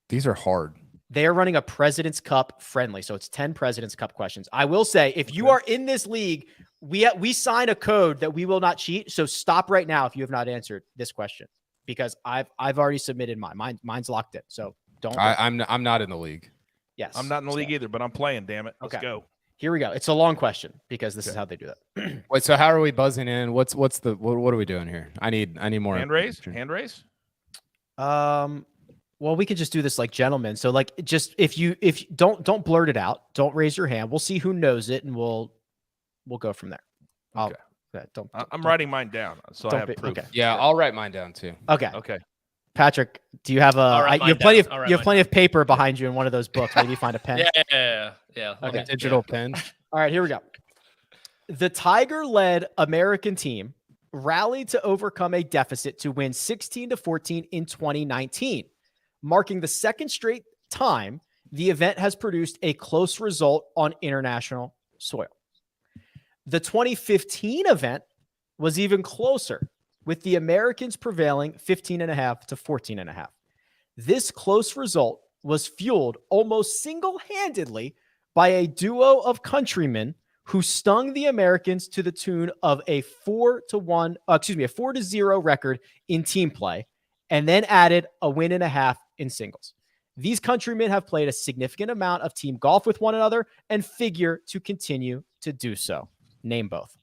Speaker 5: These are hard.
Speaker 2: They are running a President's Cup friendly, so it's 10 President's Cup questions. I will say, if you are in this league, we sign a code that we will not cheat. So stop right now if you have not answered this question, because I've already submitted mine. Mine's locked in. So don't.
Speaker 5: I'm not in the league.
Speaker 2: Yes,
Speaker 4: I'm not in the league either, but I'm playing. Damn it. Let's
Speaker 2: Okay.
Speaker 4: go.
Speaker 2: Here we go. It's a long question because this is how they do that.
Speaker 5: Wait, so how are we buzzing in? What are we doing here? I need more
Speaker 4: Hand raise.
Speaker 5: information.
Speaker 4: Hand raise.
Speaker 2: Well, we could just do this like gentlemen. So like, just if don't blurt it out, don't raise your hand. We'll see who knows it, and we'll go from there.
Speaker 4: Okay. I'm
Speaker 2: don't-
Speaker 4: writing mine down, so I
Speaker 2: don't
Speaker 4: have
Speaker 2: be-
Speaker 4: proof.
Speaker 2: okay.
Speaker 5: Yeah, I'll write mine down too.
Speaker 2: Okay,
Speaker 4: Okay.
Speaker 2: Patrick, do you have
Speaker 3: I'll write
Speaker 2: you have
Speaker 3: mine
Speaker 2: plenty
Speaker 3: down.
Speaker 2: of
Speaker 3: I'll write
Speaker 2: you have
Speaker 3: mine
Speaker 2: plenty of paper behind you in one of those books? Maybe find a pen.
Speaker 3: Yeah. Let
Speaker 2: Okay.
Speaker 3: me-
Speaker 5: Digital pen.
Speaker 2: All right, here we go. The Tiger-led American team rallied to overcome a deficit to win 16-14 in 2019, marking the second straight time the event has produced a close result on international soil. The 2015 event was even closer, with the Americans prevailing 15.5 to 14.5. This close result was fueled almost single-handedly by a duo of countrymen who stung the Americans to the tune of a 4-0 record in team play, and then added a 1.5 in singles. These countrymen have played a significant amount of team golf with one another and figure to continue to do so. Name both.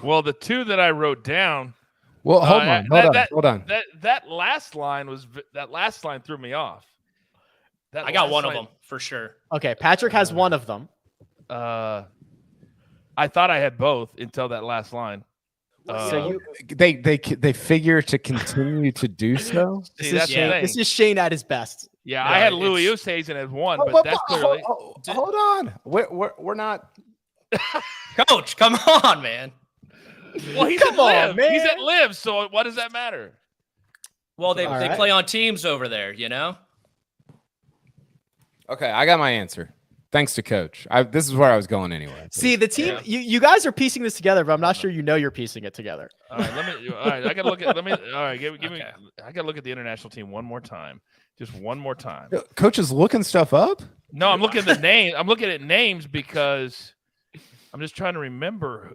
Speaker 4: Well, the two that I wrote down.
Speaker 5: Well, hold on.
Speaker 4: That last line threw me off.
Speaker 3: I got one of them for sure.
Speaker 2: Okay, Patrick has one of them.
Speaker 4: I thought I had both until that last line.
Speaker 5: They figure to continue to do so.
Speaker 4: See, that's the thing.
Speaker 2: This is Shane at his best.
Speaker 4: Yeah,
Speaker 3: No,
Speaker 4: I had Louis
Speaker 3: it's-
Speaker 4: Oosthuizen as one, but that's clearly.
Speaker 5: Hold on. We're not.
Speaker 3: Coach, come on, man.
Speaker 4: Well, he's
Speaker 2: Come
Speaker 4: at Liv.
Speaker 2: on, man.
Speaker 4: He's at Liv, so what does that matter?
Speaker 3: Well, they
Speaker 2: All right.
Speaker 3: play on teams over there, you know?
Speaker 5: Okay, I got my answer. Thanks to Coach. This is where I was going anyway.
Speaker 2: See, the team,
Speaker 3: Yeah.
Speaker 2: you guys are piecing this together, but I'm not sure you know you're piecing it together.
Speaker 4: All right, I gotta look at. All right, give me.
Speaker 3: Okay.
Speaker 4: I gotta look at the international team one more time. Just one more time.
Speaker 5: Coach is looking stuff up.
Speaker 4: No, I'm looking at the name. I'm looking at names because I'm just trying to remember.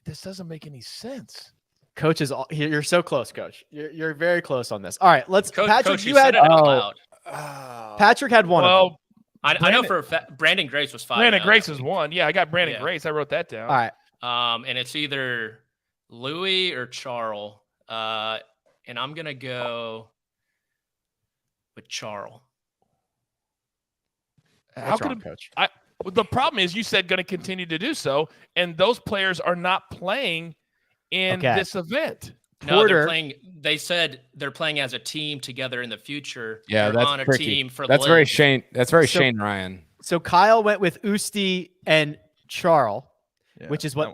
Speaker 4: This doesn't make any sense.
Speaker 2: Coach is you're so close, Coach. You're very close on this. All right, let's.
Speaker 3: Coach,
Speaker 2: Patrick,
Speaker 3: Coach,
Speaker 2: you
Speaker 3: said
Speaker 2: had
Speaker 3: it out loud.
Speaker 2: Patrick had one of them.
Speaker 4: Well,
Speaker 3: I know for a fact Brandon Grace was 5.
Speaker 4: Brandon Grace is one. Yeah, I got Brandon
Speaker 3: Yeah.
Speaker 4: Grace. I wrote that down.
Speaker 2: All right,
Speaker 3: And it's either Louis or Charles. And I'm gonna go with Charles.
Speaker 4: How
Speaker 2: what's
Speaker 4: could
Speaker 2: wrong,
Speaker 4: it,
Speaker 2: Coach?
Speaker 4: Well, the problem is you said going to continue to do so, and those players are not playing in
Speaker 2: Okay.
Speaker 4: this event.
Speaker 3: No,
Speaker 2: Porter-
Speaker 3: they're playing. They said they're playing as a team together in the future.
Speaker 5: Yeah,
Speaker 3: They're
Speaker 5: that's
Speaker 3: on a
Speaker 5: tricky.
Speaker 3: team for
Speaker 5: That's
Speaker 3: Liv.
Speaker 5: very Shane. That's very
Speaker 2: So-
Speaker 5: Shane Ryan.
Speaker 2: So Kyle went with Usti and Charles,
Speaker 4: Yeah,
Speaker 2: which is what
Speaker 4: no,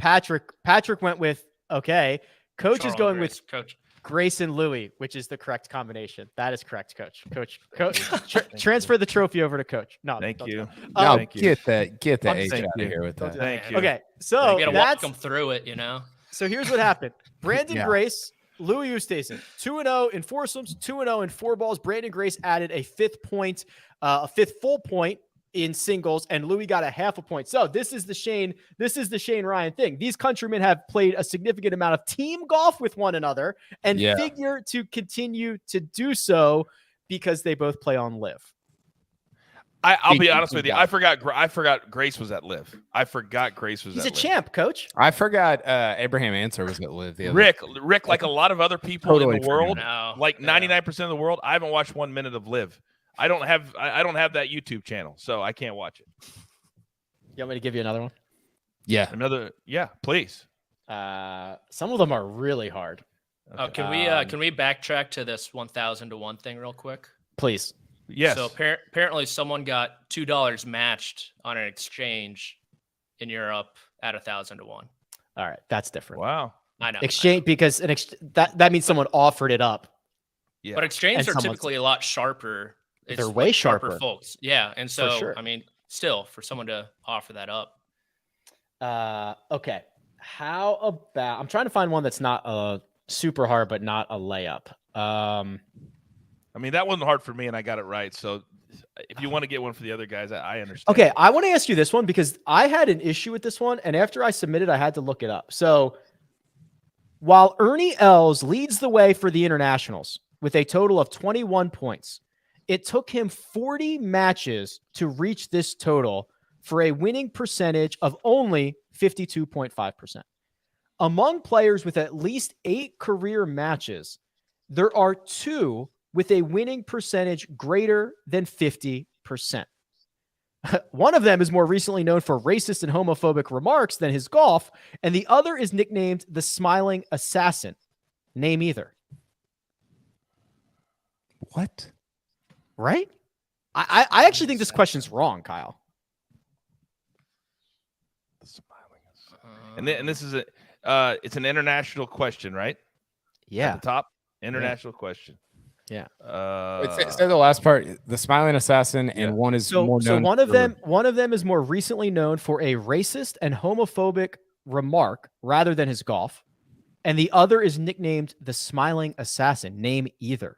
Speaker 2: Patrick went with. Okay, Coach is
Speaker 3: Charles
Speaker 2: going
Speaker 3: Grace,
Speaker 2: with
Speaker 3: Coach.
Speaker 2: Grace and Louis, which is the correct combination. That is correct, Coach. Transfer the trophy over to Coach. No,
Speaker 4: Thank
Speaker 2: don't
Speaker 4: you.
Speaker 2: do it.
Speaker 5: No,
Speaker 4: Thank you.
Speaker 5: get that H
Speaker 4: Thank
Speaker 5: out
Speaker 4: you.
Speaker 5: of here with
Speaker 2: Don't
Speaker 5: that.
Speaker 2: do that.
Speaker 4: Thank you.
Speaker 2: Okay, so
Speaker 3: You got to walk
Speaker 2: that's
Speaker 3: them through it, you know.
Speaker 2: so here's what happened. Brandon
Speaker 5: Yeah.
Speaker 2: Grace, Louis Oosthuizen, 2-0 in foursomes, 2-0 in four balls. Brandon Grace added a fifth full point in singles, and Louis got a half a point. So this is the Shane Ryan thing. These countrymen have played a significant amount of team golf with one another and figure to continue to do so because they both play on Live.
Speaker 4: I'll be honest with you. I forgot Grace was at Live.
Speaker 2: He's a champ, Coach.
Speaker 5: I forgot Abraham Answer was at Live. The other
Speaker 4: Rick, like a lot of other people
Speaker 5: Totally
Speaker 4: in the world,
Speaker 3: No.
Speaker 4: like
Speaker 3: Yeah.
Speaker 4: 99% of the world, I haven't watched 1 minute of Live. I don't have that YouTube channel, so I can't watch it.
Speaker 2: You want me to give you another one?
Speaker 5: Yeah.
Speaker 4: Please.
Speaker 2: Some of them are really hard.
Speaker 3: Oh, can we backtrack to this 1,000 to 1 thing real quick?
Speaker 2: Please.
Speaker 4: Yes.
Speaker 3: So apparently someone got $2 matched on an exchange in Europe at 1,000 to 1.
Speaker 2: All right, that's different.
Speaker 4: Wow.
Speaker 3: I know.
Speaker 2: Exchange because that means someone offered it up.
Speaker 4: Yeah.
Speaker 3: But exchanges
Speaker 2: And
Speaker 3: are
Speaker 2: someone's-
Speaker 3: typically a lot sharper. It's
Speaker 2: They're way sharper.
Speaker 3: folks. Yeah. And so,
Speaker 2: sure.
Speaker 3: I mean, still for someone to offer that up.
Speaker 2: Okay. How about I'm trying to find one that's not super hard, but not a layup.
Speaker 4: I mean, that wasn't hard for me, and I got it right. So if you want to get one for the other guys, I understand.
Speaker 2: Okay, I want to ask you this one because I had an issue with this one, and after I submitted, I had to look it up. So while Ernie Els leads the way for the internationals with a total of 21 points, it took him 40 matches to reach this total for a winning percentage of only 52.5%. Among players with at least 8 career matches, there are 2 with a winning percentage greater than 50%. One of them is more recently known for racist and homophobic remarks than his golf, and the other is nicknamed the Smiling Assassin. Name either.
Speaker 5: What?
Speaker 2: Right? I actually think this question's wrong, Kyle.
Speaker 4: And this is it's an international question, right?
Speaker 2: Yeah.
Speaker 4: At the top, international question.
Speaker 2: Yeah.
Speaker 5: Say the last part. The Smiling Assassin, and one is more known.
Speaker 2: So one of them is more recently known for a racist and homophobic remark rather than his golf, and the other is nicknamed the Smiling Assassin. Name either.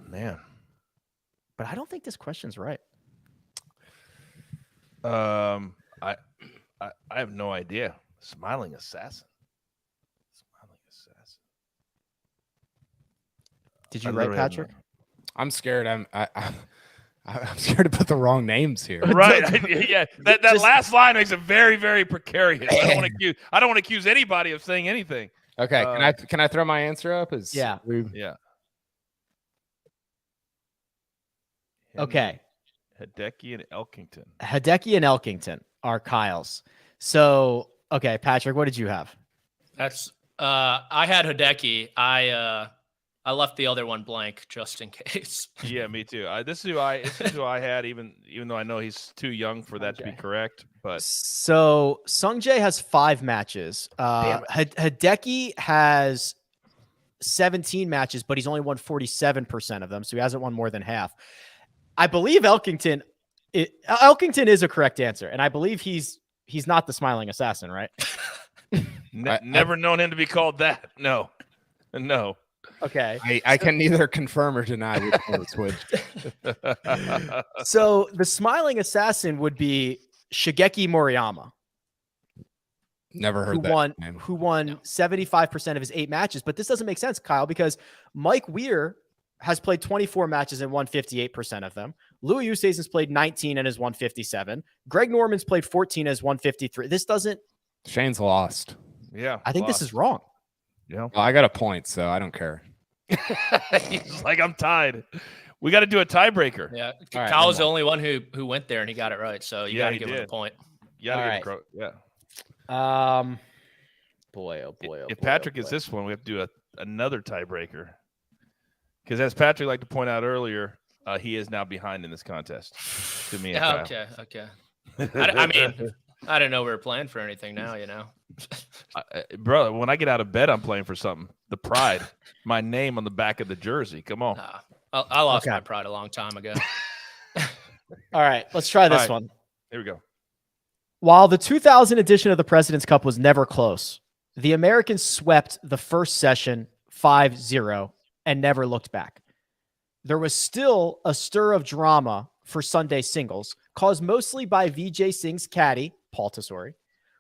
Speaker 4: Man.
Speaker 2: But I don't think this question's right.
Speaker 4: I have no idea. Smiling Assassin. Smiling Assassin.
Speaker 2: Did you
Speaker 4: I
Speaker 2: write
Speaker 4: literally have
Speaker 2: Patrick?
Speaker 5: I'm scared. I'm scared to put the wrong names here.
Speaker 4: Right. Yeah. That last line makes it very, very precarious. I don't want to accuse anybody of saying anything.
Speaker 5: Okay. Can I throw my answer up?
Speaker 2: Yeah.
Speaker 4: Yeah.
Speaker 2: Okay.
Speaker 4: Hideki and Elkington.
Speaker 2: Hideki and Elkington are Kyle's. So, okay, Patrick, what did you have?
Speaker 3: That's I had Hideki. I left the other one blank just in case.
Speaker 4: Yeah, me too. This is who I had, even though I know he's too young for that to be correct. But
Speaker 2: so Sungjae has 5 matches. Hideki has 17 matches, but he's only won 47% of them, so he hasn't won more than half. I believe Elkington is a correct answer, and I believe he's not the Smiling Assassin, right?
Speaker 4: Never known him to be called that. No.
Speaker 2: Okay.
Speaker 5: I can neither confirm or deny which one was which.
Speaker 2: So the Smiling Assassin would be Shigeki Moriyama,
Speaker 5: Never heard
Speaker 2: who won 75% of his 8 matches. But this doesn't make sense, Kyle, because Mike Weir has played 24 matches and won 58% of them. Louis Oosthuizen's played 19 and has won 57. Greg Norman's played 14 and has won 53. This doesn't.
Speaker 5: Shane's lost.
Speaker 4: Yeah.
Speaker 2: I think this is wrong.
Speaker 4: Yeah.
Speaker 5: Well, I got a point, so I don't care.
Speaker 4: He's like, I'm tied. We got to do a tiebreaker.
Speaker 3: Yeah.
Speaker 5: All right,
Speaker 3: Kyle's the only one who went there and he got it right. So you
Speaker 4: Yeah,
Speaker 3: got to
Speaker 4: he
Speaker 3: give him
Speaker 4: did.
Speaker 3: a point.
Speaker 4: Yeah.
Speaker 2: Boy, oh boy.
Speaker 4: If Patrick gets this one, we have to do another tiebreaker. Because as Patrick liked to point out earlier, he is now behind in this contest. To me, and Kyle.
Speaker 3: Okay. I mean, I didn't know we were playing for anything now, you know.
Speaker 4: Bro, when I get out of bed, I'm playing for something. The pride, my name on the back of the jersey. Come on.
Speaker 3: I lost
Speaker 2: Okay.
Speaker 3: my pride a long time ago.
Speaker 2: All right, let's try this one.
Speaker 4: Here we go.
Speaker 2: While the 2000 edition of the President's Cup was never close, the Americans swept the first session 5-0 and never looked back. There was still a stir of drama for Sunday singles, caused mostly by Vijay Singh's caddy, Paul Tesori,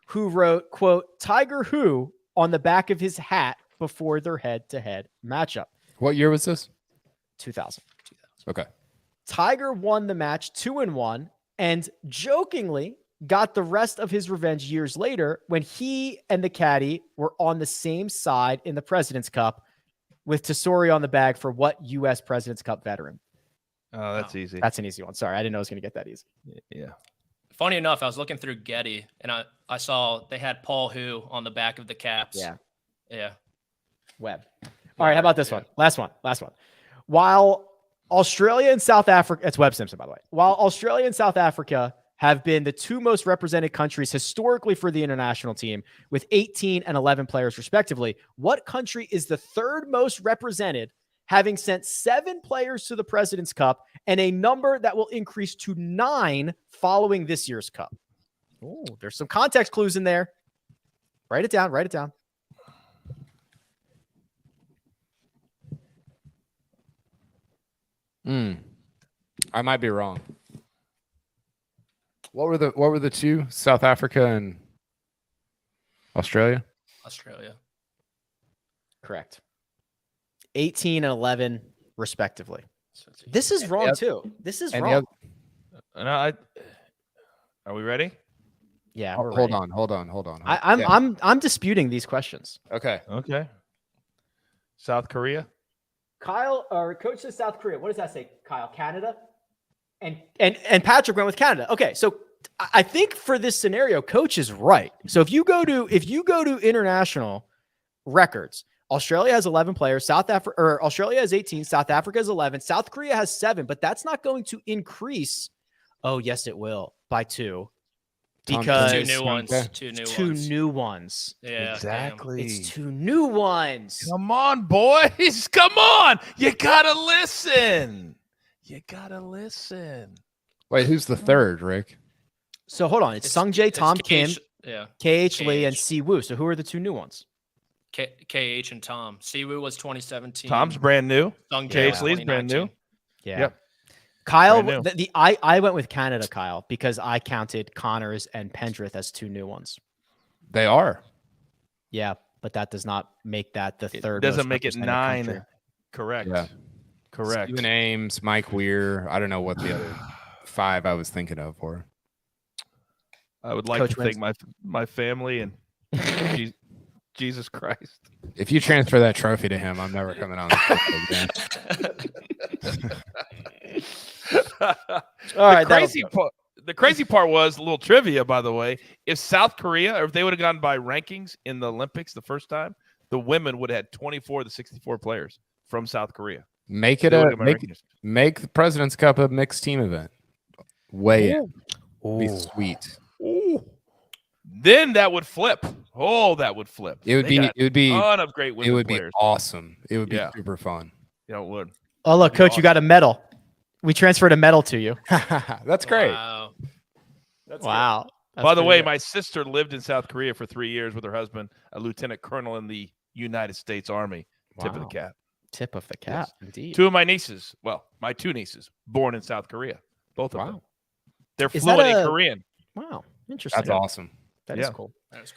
Speaker 2: who wrote, quote, Tiger Who on the back of his hat before their head-to-head matchup.
Speaker 5: What year was this?
Speaker 2: 2000.
Speaker 5: Okay.
Speaker 2: Tiger won the match 2-1 and jokingly got the rest of his revenge years later when he and the caddy were on the same side in the President's Cup with Tesori on the bag for what U.S. President's Cup veteran?
Speaker 4: Oh, that's easy.
Speaker 2: That's an easy one. Sorry, I didn't know I was going to get that easy.
Speaker 4: Yeah.
Speaker 3: Funny enough, I was looking through Getty, and I saw they had Paul Who on the back of the caps. Yeah.
Speaker 2: Webb. All right, how about this one? Last one. While Australia and South Africa, it's Webb Simpson, by the way. While Australia and South Africa have been the two most represented countries historically for the international team with 18 and 11 players respectively, what country is the third most represented, having sent 7 players to the President's Cup and a number that will increase to 9 following this year's Cup? Oh, there's some context clues in there. Write it down.
Speaker 5: I might be wrong. What were the two? South Africa and Australia?
Speaker 3: Australia.
Speaker 2: Correct. 18 and 11 respectively. This is wrong too. This is wrong.
Speaker 4: Are we ready?
Speaker 2: Yeah.
Speaker 5: Hold on.
Speaker 2: I'm disputing these questions.
Speaker 5: Okay.
Speaker 4: South Korea.
Speaker 2: Kyle, or Coach says South Korea. What does that say, Kyle? Canada? And Patrick went with Canada. Okay, so I think for this scenario, Coach is right. So if you go to international records, Australia has 11 players, Australia has 18, South Africa has 11, South Korea has 7, but that's not going to increase. Oh, yes, it will by 2. Because
Speaker 3: two new ones. Yeah,
Speaker 4: exactly.
Speaker 2: It's 2 new ones.
Speaker 4: Come on, boys. Come on. You gotta listen.
Speaker 5: Wait, who's the third, Rick?
Speaker 2: So hold on. It's Sung Jae, Tom Kim, KH Lee, and Si Woo. So who are the 2 new ones?
Speaker 3: KH and Tom. Si Woo was 2017.
Speaker 4: Tom's brand new.
Speaker 3: Sung
Speaker 4: KH
Speaker 3: Jae
Speaker 4: Lee's brand new.
Speaker 2: Yeah.
Speaker 4: Yep.
Speaker 2: Kyle, I went with Canada, Kyle, because I counted Connors and Pendrith as 2 new ones.
Speaker 5: They are.
Speaker 2: Yeah, but that does not make that the third.
Speaker 4: It doesn't
Speaker 2: most
Speaker 4: make it
Speaker 2: represented
Speaker 4: 9.
Speaker 2: country.
Speaker 4: Correct.
Speaker 5: Yeah.
Speaker 4: Correct.
Speaker 5: Steven Ames, Mike Weir. I don't know what the other 5 I was thinking of were.
Speaker 4: I would like to thank my family and Jesus Christ.
Speaker 5: If you transfer that trophy to him, I'm never coming on this again.
Speaker 2: All right.
Speaker 4: The crazy part was a little trivia, by the way. If South Korea, or if they would have gone by rankings in the Olympics the first time, the women would have had 24 of the 64 players from South Korea.
Speaker 5: Make the President's Cup a mixed team event. Weigh in. Be sweet.
Speaker 4: Ooh. Then that would flip. Oh, that would flip.
Speaker 5: It would be
Speaker 4: a ton of great women.
Speaker 5: It would
Speaker 4: players.
Speaker 5: be awesome. It would be super fun.
Speaker 4: Yeah, it would.
Speaker 2: Oh, look, Coach, awesome. You got a medal. We transferred a medal to you.
Speaker 5: That's great.
Speaker 3: Wow.
Speaker 2: Wow.
Speaker 4: By the way, my sister lived in South Korea for 3 years with her husband, a lieutenant colonel in the United States Army. Wow. Tip of the cap.
Speaker 2: Tip of the cap,
Speaker 4: yes.
Speaker 2: Indeed.
Speaker 4: 2 of my nieces, my 2 nieces, born in South Korea. Both of them. They're
Speaker 2: is
Speaker 4: fluent in Korean.
Speaker 2: Wow. Interesting.
Speaker 5: That's awesome.
Speaker 2: That is cool.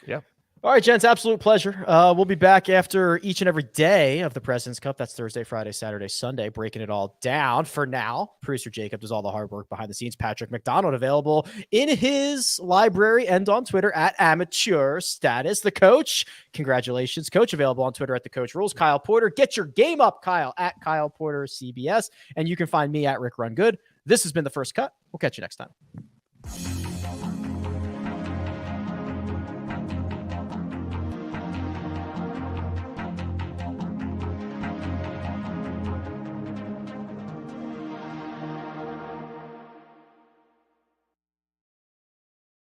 Speaker 4: Yeah.
Speaker 2: All right, gents, absolute pleasure. We'll be back after each and every day of the President's Cup. That's Thursday, Friday, Saturday, Sunday, breaking it all down. For now, producer Jacob does all the hard work behind the scenes. Patrick McDonald available in his library and on Twitter at Amateur Status. The Coach, congratulations, Coach, available on Twitter at The Coach Rules. Kyle Porter, get your game up, Kyle, at Kyle Porter CBS. And you can find me at Rick Run Good. This has been The First Cut. We'll catch you next time.